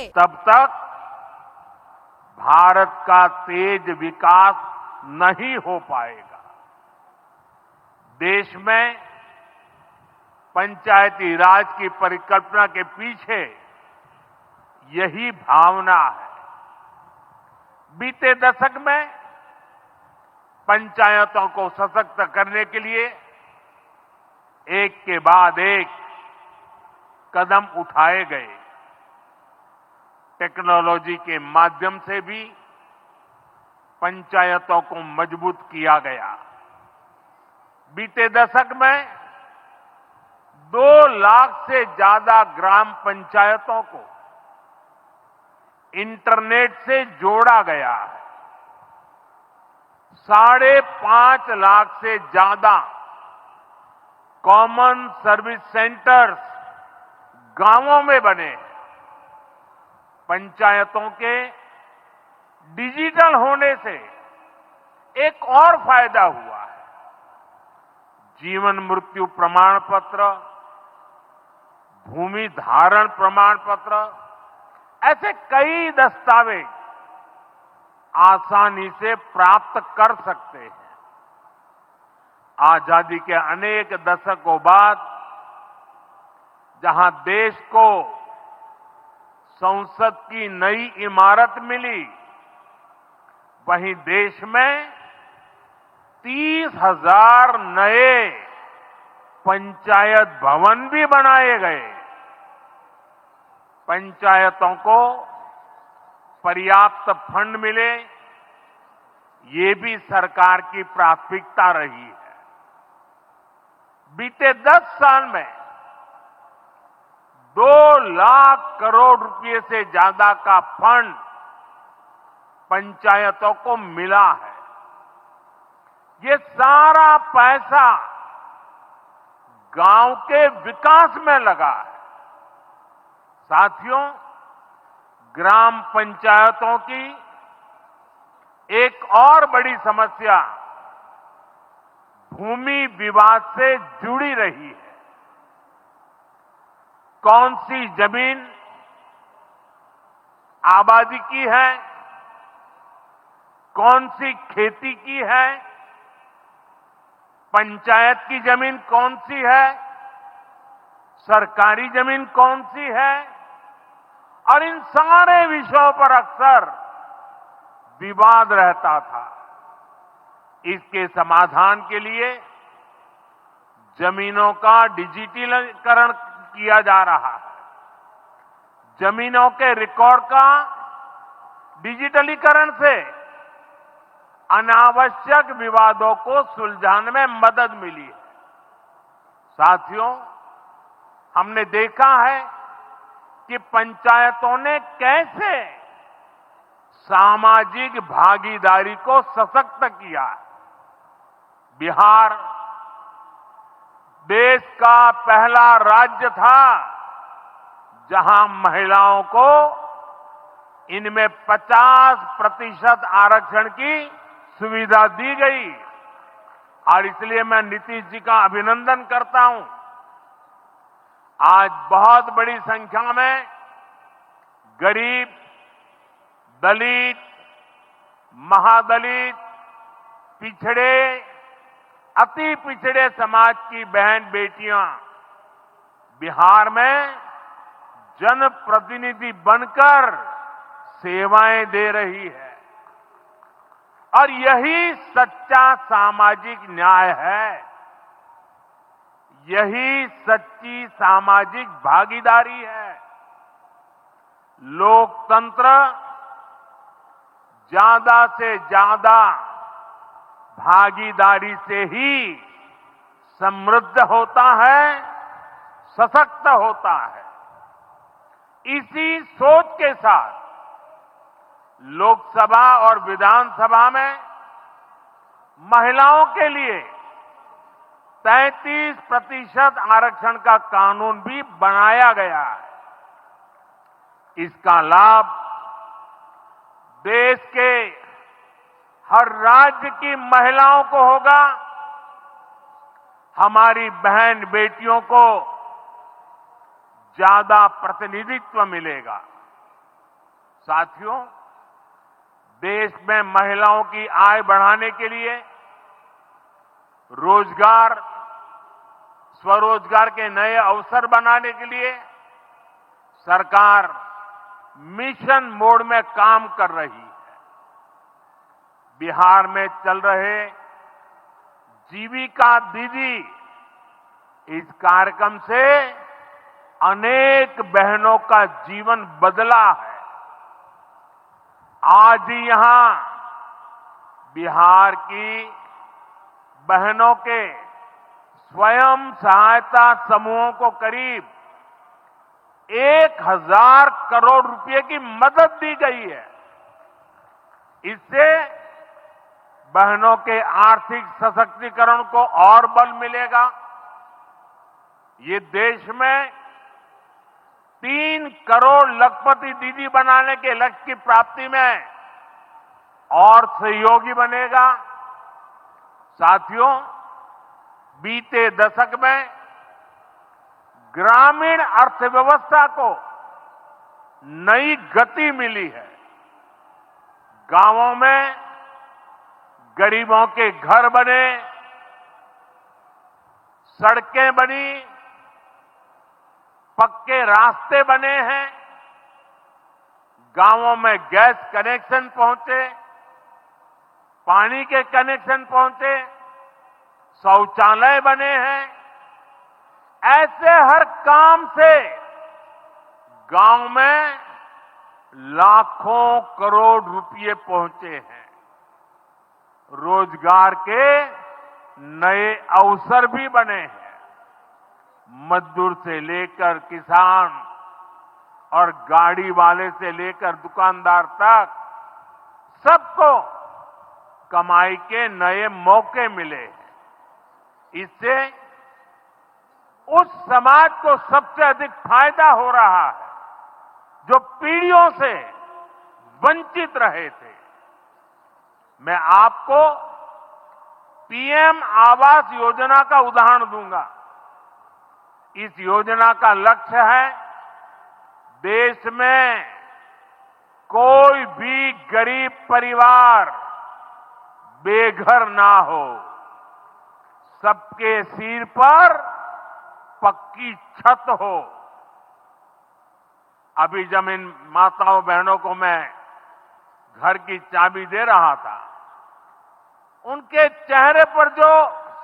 तब तक भारत का तेज विकास नहीं हो पाएगा। देश में पंचायती राज की परिकल्पना के पीछे यही भावना है। बीते दशक में पंचायतों को सशक्त करने के लिए एक के बाद एक कदम उठाए गए। टेक्नोलॉजी के माध्यम से भी पंचायतों को मजबूत किया गया। बीते दशक में 2 लाख से ज्यादा ग्राम पंचायतों को इंटरनेट से जोड़ा गया है। 5.5 लाख से ज्यादा कॉमन सर्विस सेंटर्स गांवों में बने हैं। पंचायतों के डिजिटल होने से एक और फायदा हुआ है। जीवन मृत्यु प्रमाण पत्र, भूमि धारण प्रमाण पत्र, ऐसे कई दस्तावेज आसानी से प्राप्त कर सकते हैं। आजादी के अनेक दशकों बाद जहां देश को संसद की नई इमारत मिली, वहीं देश में 30,000 नए पंचायत भवन भी बनाए गए। पंचायतों को पर्याप्त फंड मिले, ये भी सरकार की प्राथमिकता रही है। बीते 10 साल में 2 लाख करोड़ रुपए से ज्यादा का फंड पंचायतों को मिला है। ये सारा पैसा गांव के विकास में लगा है। साथियों, ग्राम पंचायतों की एक और बड़ी समस्या भूमि विवाद से जुड़ी रही है। कौन सी जमीन आबादी की है, कौन सी खेती की है, पंचायत की जमीन कौन सी है, सरकारी जमीन कौन सी है, और इन सारे विषयों पर अक्सर विवाद रहता था। इसके समाधान के लिए जमीनों का डिजिटलीकरण किया जा रहा है। जमीनों के रिकॉर्ड का डिजिटलीकरण से अनावश्यक विवादों को सुलझाने में मदद मिली है। साथियों, हमने देखा है कि पंचायतों ने कैसे सामाजिक भागीदारी को सशक्त किया। बिहार देश का पहला राज्य था जहां महिलाओं को इनमें 50% आरक्षण की सुविधा दी गई, और इसलिए मैं नीतीश जी का अभिनंदन करता हूं। आज बहुत बड़ी संख्या में गरीब, दलित, महादलित, पिछड़े, अति पिछड़े समाज की बहन बेटियां बिहार में जनप्रतिनिधि बनकर सेवाएं दे रही है, और यही सच्चा सामाजिक न्याय है। यही सच्ची सामाजिक भागीदारी है। लोकतंत्र ज्यादा से ज्यादा भागीदारी से ही समृद्ध होता है, सशक्त होता है। इसी सोच के साथ लोकसभा और विधानसभा में महिलाओं के लिए 33% आरक्षण का कानून भी बनाया गया है। इसका लाभ देश के हर राज्य की महिलाओं को होगा। हमारी बहन बेटियों को ज्यादा प्रतिनिधित्व मिलेगा। साथियों, देश में महिलाओं की आय बढ़ाने के लिए रोजगार, स्वरोजगार के नए अवसर बनाने के लिए सरकार मिशन मोड में काम कर रही है। बिहार में चल रहे जीविका दीदी इस कार्यक्रम से अनेक बहनों का जीवन बदला है। आज ही यहां बिहार की बहनों के स्वयं सहायता समूहों को करीब 1000 करोड़ रुपए की मदद दी गई है। इससे बहनों के आर्थिक सशक्तिकरण को और बल मिलेगा। ये देश में 3 करोड़ लखपति दीदी बनाने के लक्ष्य की प्राप्ति में और सहयोगी बनेगा। साथियों, बीते दशक में ग्रामीण अर्थव्यवस्था को नई गति मिली है। गांवों में गरीबों के घर बने, सड़कें बनी, पक्के रास्ते बने हैं, गांवों में गैस कनेक्शन पहुंचे, पानी के कनेक्शन पहुंचे, शौचालय बने हैं। ऐसे हर काम से गांव में लाखों करोड़ रुपए पहुंचे हैं। रोजगार के नए अवसर भी बने हैं। मजदूर से लेकर किसान और गाड़ी वाले से लेकर दुकानदार तक सबको कमाई के नए मौके मिले हैं। इससे उस समाज को सबसे अधिक फायदा हो रहा है जो पीढ़ियों से वंचित रहे थे। मैं आपको पीएम आवास योजना का उदाहरण दूंगा। इस योजना का लक्ष्य है देश में कोई भी गरीब परिवार बेघर ना हो, सबके सिर पर पक्की छत हो। अभी जब इन माताओं बहनों को मैं घर की चाबी दे रहा था, उनके चेहरे पर जो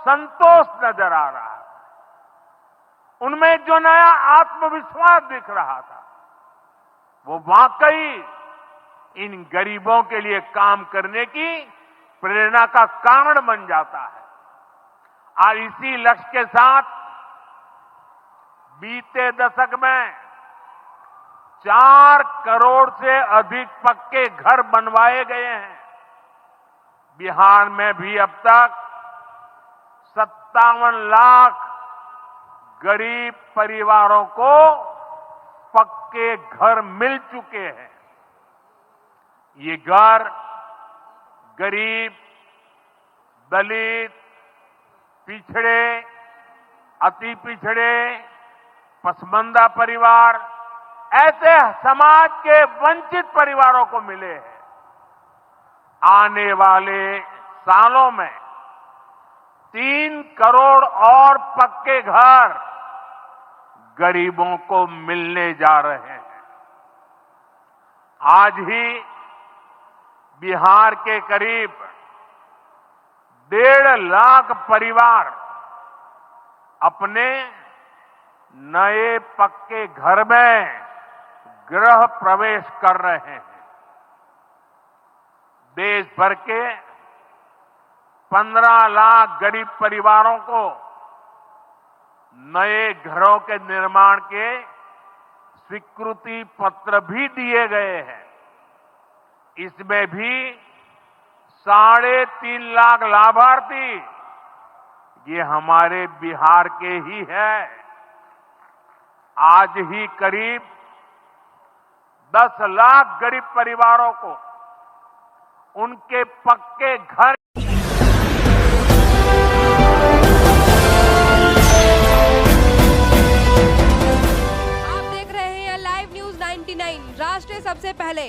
संतोष नजर आ रहा था, उनमें जो नया आत्मविश्वास दिख रहा था, वो वाकई इन गरीबों के लिए काम करने की प्रेरणा का कारण बन जाता है। और इसी लक्ष्य के साथ बीते दशक में 4 करोड़ से अधिक पक्के घर बनवाए गए हैं। बिहार में भी अब तक 57 लाख गरीब परिवारों को पक्के घर मिल चुके हैं। ये घर गरीब, दलित, पिछड़े, अति पिछड़े, पसमानदा परिवार, ऐसे समाज के वंचित परिवारों को मिले हैं। आने वाले सालों में 3 करोड़ और पक्के घर गरीबों को मिलने जा रहे हैं। आज ही बिहार के करीब 1.5 लाख परिवार अपने नए पक्के घर में गृह प्रवेश कर रहे हैं। देश भर के 15 लाख गरीब परिवारों को नए घरों के निर्माण के स्वीकृति पत्र भी दिए गए हैं। इसमें भी 3.5 लाख लाभार्थी ये हमारे बिहार के ही हैं। आज ही करीब 10 लाख गरीब परिवारों को उनके पक्के घर आप देख रहे हैं लाइव न्यूज 99 राष्ट्र सबसे पहले।